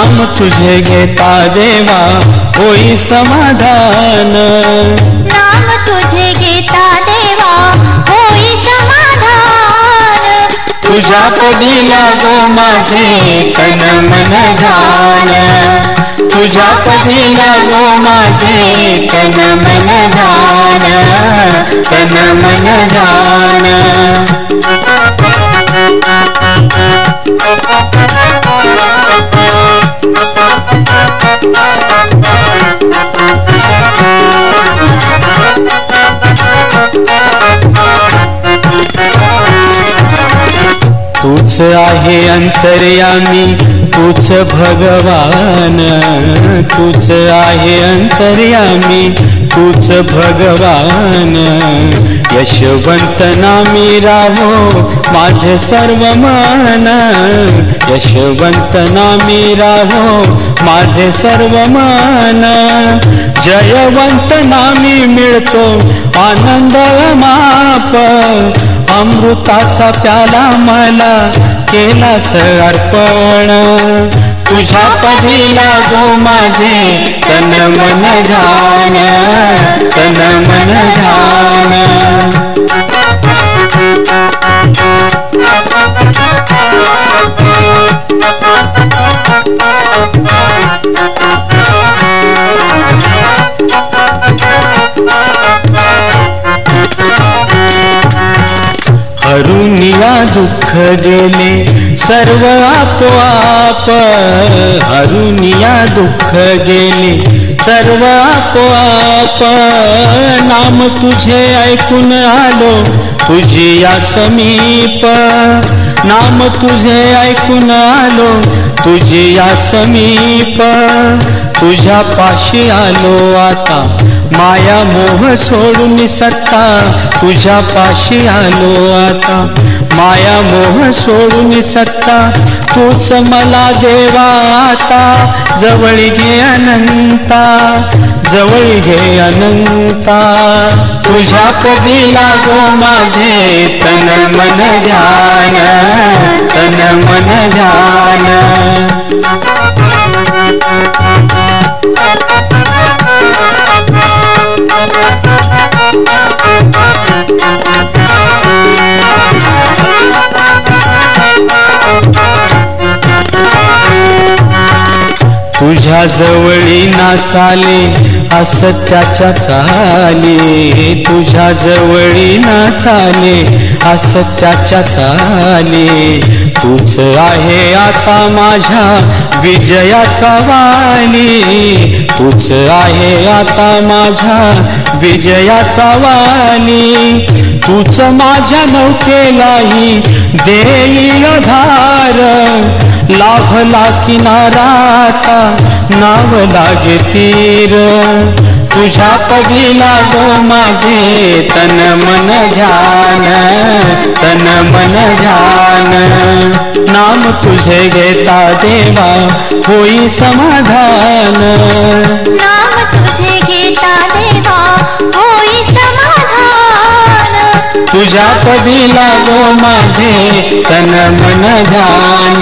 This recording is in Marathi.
नाम तुझे घेता देवा होई समाधान, नाम तुझे घेता देवा होई समाधान, तुझ्या पदी लागो माझे तन मन ध्यान, तुझ्या पदी लागो माझे तन मन ध्यान, तन मन ध्यान। तूच आहे अंतर्यामी तूच भगवान, तूच आहे अंतर्यामी तूच भगवान, यशवंत नामी राहो माझे सर्व मन, यशवंत नामी राहो माझे सर्व मन, जयवंत नामी मिळतो आनंद माप, अमृताचा प्याला मला केलास अर्पण, तुझ्या पदी लागो माझे तन मन ध्यान, तन मन ध्यान। हरुनिया दुःख गेले सर्व आपोआप, हरुनिया दुःख गेले सर्व आपोआप, नाम तुझे ऐकून आलो तुझी या समीप, नाम तुझे ऐकून आलो तुझी या समीप, तुझ्या पाशी आलो आता माया मोह सोडून सत्ता, तुझ्या पाशी आलो आता माया मोह सोडून सत्ता, तूच मला देवा आता जवळ घे अनंता, जवळ घे अनंता, तुझ्या पदी लागो माझे तन मन ध्यान, तन मन ध्यान। तुझ्या जवळी ना चाले असत्याच्या चाली, तुझ्या जवळी ना चाले असत्याच्या चाली, तूच आहे आता माझ्या विजयाचा वाली, तूच आहे आता माझ्या विजयाचा वाली, तूच माझ्या नौकेलाही देईल धार, लाभला किनारा आता नाव लागे तीर, तुझ्या पदी लागो माझे तन मन ध्यान, तन मन ध्यान, नाम तुझे घेता देवा होई समाधान, नाम तुझे घेता देवा होई समाधान, तुझ्या पदी लागो माझे तन मन ध्यान।